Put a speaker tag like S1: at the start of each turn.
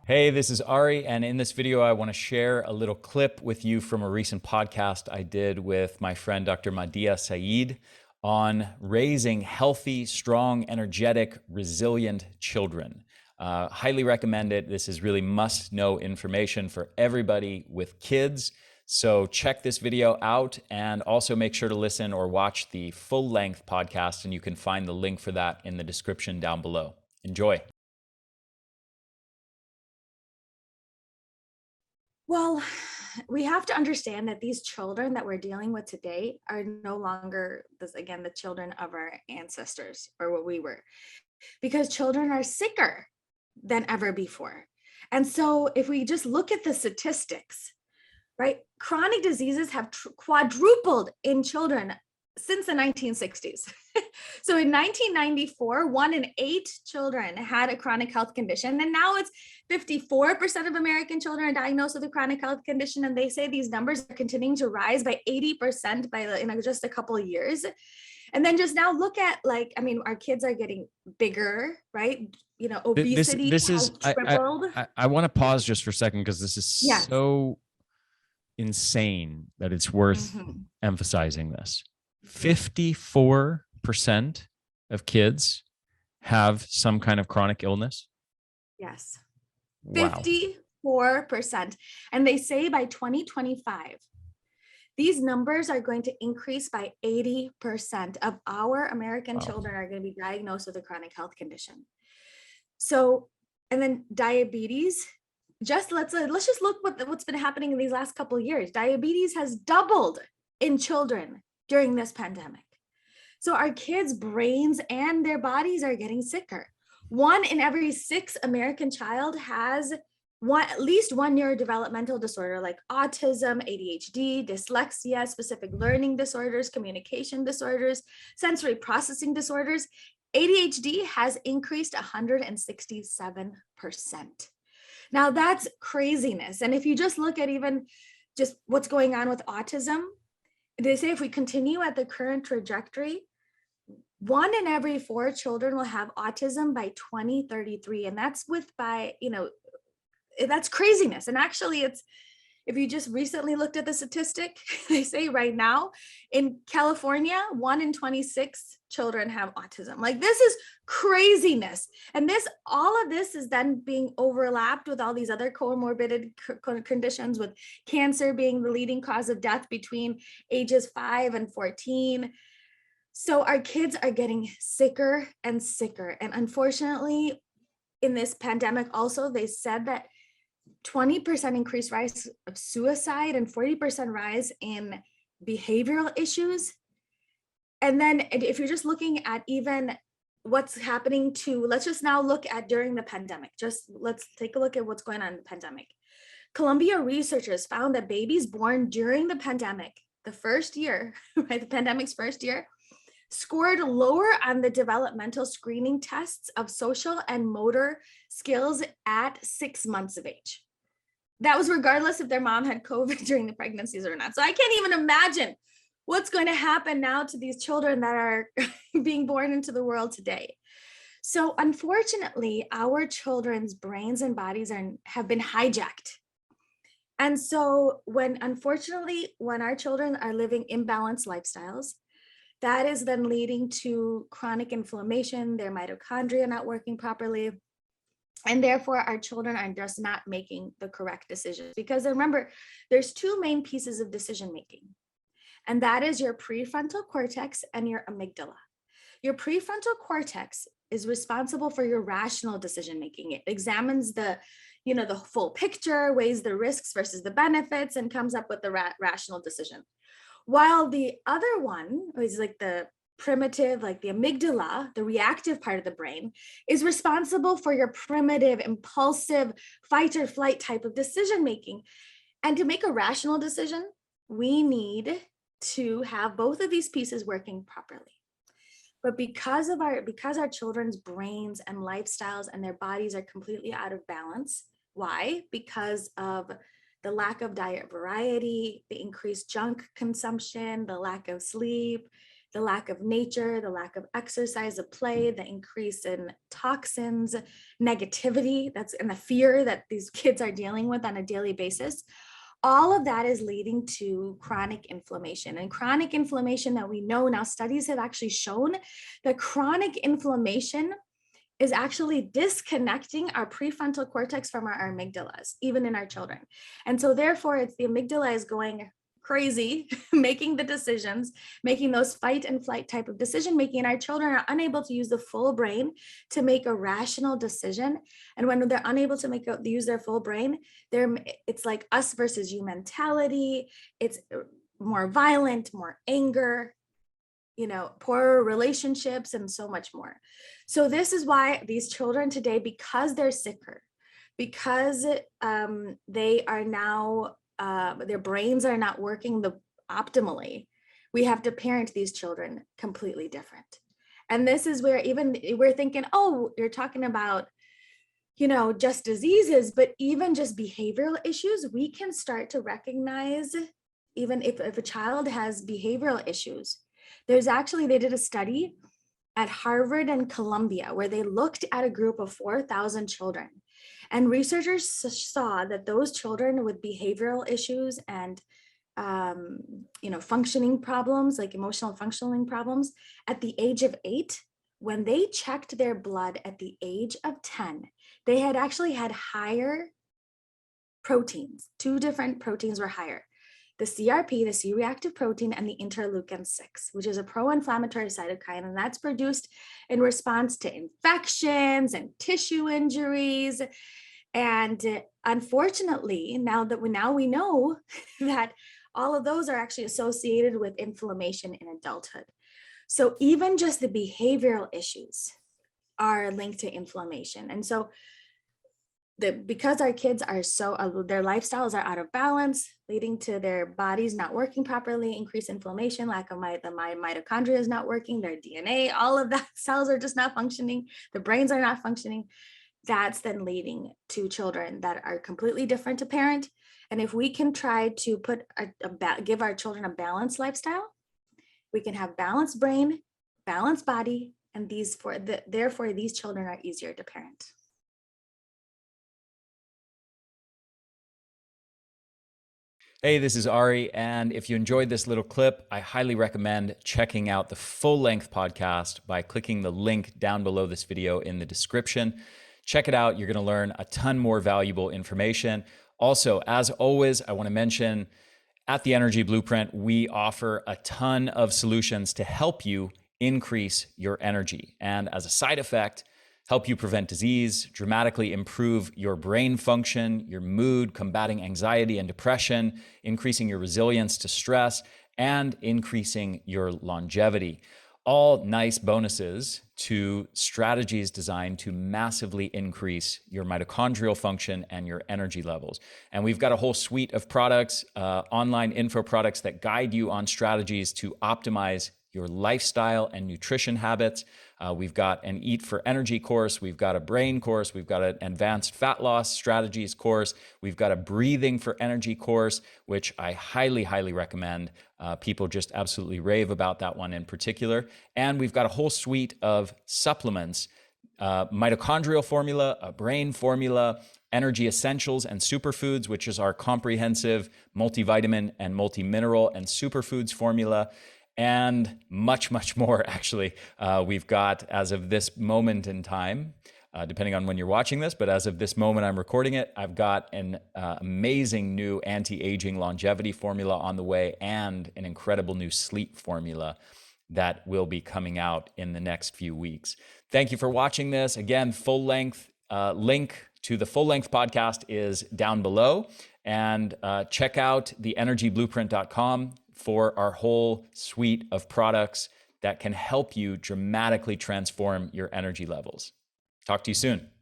S1: Hey, this is Ari, and in this video, I want to share a little clip with you from a recent podcast I did with my friend Dr. Madia Saeed on raising healthy, strong, energetic, resilient children. Highly recommend it. This is really must-know information for everybody with kids. So check this video out and also make sure to listen or watch the full-length podcast, and you can find the link for that in the description down below. Enjoy.
S2: Well, we have to understand that these children that we're dealing with today are no longer, the children of our ancestors or what we were, because children are sicker than ever before. And so if we just look at the statistics, right, chronic diseases have quadrupled in children since the 1960s. So in 1994, 1 in 8 children had a chronic health condition, and now it's 54% of American children are diagnosed with a chronic health condition, and they say these numbers are continuing to rise by 80% in just a couple of years. And then just now look at, our kids are getting bigger, right? Obesity has tripled.
S1: I want to pause just for a second because this is so insane that it's worth emphasizing this. 54% of kids have some kind of chronic illness.
S2: Yes.
S1: Wow.
S2: 54%. And they say by 2025, these numbers are going to increase by 80% of our American children are going to be diagnosed with a chronic health condition. So, and then diabetes, let's just look what's been happening in these last couple of years. Diabetes has doubled in children during this pandemic. So our kids' brains and their bodies are getting sicker. 1 in every 6 American child has at least one neurodevelopmental disorder like autism, ADHD, dyslexia, specific learning disorders, communication disorders, sensory processing disorders. ADHD has increased 167%. Now that's craziness. And if you just look at even just what's going on with autism, they say if we continue at the current trajectory, 1 in every 4 children will have autism by 2033. And that's that's craziness. And actually if you just recently looked at the statistic, they say right now in California, 1 in 26 children have autism. Like, this is craziness. And all of this is then being overlapped with all these other comorbid conditions, with cancer being the leading cause of death between ages 5 and 14. So our kids are getting sicker and sicker. And unfortunately, in this pandemic also, they said that 20% increased rise of suicide and 40% rise in behavioral issues. And then if you're just looking at even what's happening let's just now look at during the pandemic. Let's take a look at what's going on in the pandemic. Columbia researchers found that babies born during the pandemic, the first year, right, the pandemic's first year, scored lower on the developmental screening tests of social and motor skills at 6 months of age. That was regardless if their mom had COVID during the pregnancies or not. So I can't even imagine what's going to happen now to these children that are being born into the world today. So unfortunately, our children's brains and bodies have been hijacked. And so when our children are living imbalanced lifestyles, that is then leading to chronic inflammation, their mitochondria not working properly. And therefore, our children are just not making the correct decisions. Because remember, there's 2 main pieces of decision making, and that is your prefrontal cortex and your amygdala. Your prefrontal cortex is responsible for your rational decision making. It examines the full picture, weighs the risks versus the benefits, and comes up with the rational decision. While the other one is like the primitive, like the amygdala, the reactive part of the brain, is responsible for your primitive, impulsive, fight or flight type of decision making. And to make a rational decision, we need to have both of these pieces working properly. But because our children's brains and lifestyles and their bodies are completely out of balance, why? Because of the lack of diet variety, the increased junk consumption, the lack of sleep, the lack of nature, the lack of exercise, of play, the increase in toxins, negativity, and the fear that these kids are dealing with on a daily basis. All of that is leading to chronic inflammation. And chronic inflammation that we know now, studies have actually shown that chronic inflammation is actually disconnecting our prefrontal cortex from our amygdalas, even in our children. And so therefore, it's the amygdala is going crazy, making the decisions, making those fight and flight type of decision making. And our children are unable to use the full brain to make a rational decision. And when they're unable to use their full brain, it's like us versus you mentality. It's more violent, more anger, poorer relationships, and so much more. So this is why these children today, because they're sicker, because they are now their brains are not working optimally, we have to parent these children completely different. And this is where even we're thinking, oh, you're talking about, just diseases, but even just behavioral issues, we can start to recognize, even if a child has behavioral issues. They did a study at Harvard and Columbia where they looked at a group of 4,000 children. And researchers saw that those children with behavioral issues and functioning problems, like emotional functioning problems, at the age of 8, when they checked their blood at the age of 10, they had actually had higher proteins. 2 different proteins were higher: the CRP, the C-reactive protein, and the interleukin 6, which is a pro-inflammatory cytokine, and that's produced in response to infections and tissue injuries. And unfortunately, now we know that all of those are actually associated with inflammation in adulthood. So even just the behavioral issues are linked to inflammation. And so because our kids are their lifestyles are out of balance, leading to their bodies not working properly, increased inflammation, lack of the mitochondria is not working, their DNA, all of that cells are just not functioning, the brains are not functioning. That's then leading to children that are completely different to parent. And if we can try to give our children a balanced lifestyle, we can have balanced brain, balanced body, and therefore these children are easier to parent.
S1: Hey, this is Ari, and if you enjoyed this little clip, I highly recommend checking out the full-length podcast by clicking the link down below this video in the description. Check it out. You're going to learn a ton more valuable information. Also, as always, I want to mention at the Energy Blueprint, we offer a ton of solutions to help you increase your energy. And as a side effect, help you prevent disease, dramatically improve your brain function, your mood, combating anxiety and depression, increasing your resilience to stress, and increasing your longevity. All nice bonuses to strategies designed to massively increase your mitochondrial function and your energy levels. And we've got a whole suite of products, online info products that guide you on strategies to optimize your lifestyle and nutrition habits. We've got an Eat for Energy course. We've got a brain course. We've got an advanced fat loss strategies course. We've got a breathing for energy course, which I highly, highly recommend. People just absolutely rave about that one in particular. And we've got a whole suite of supplements, mitochondrial formula, a brain formula, energy essentials and superfoods, which is our comprehensive multivitamin and multimineral and superfoods formula, and much, much more, actually. We've got, as of this moment in time, depending on when you're watching this, but as of this moment I'm recording it, I've got an amazing new anti-aging longevity formula on the way and an incredible new sleep formula that will be coming out in the next few weeks. Thank you for watching this. Again, full-length link to the full-length podcast is down below. And check out theenergyblueprint.com for our whole suite of products that can help you dramatically transform your energy levels. Talk to you soon.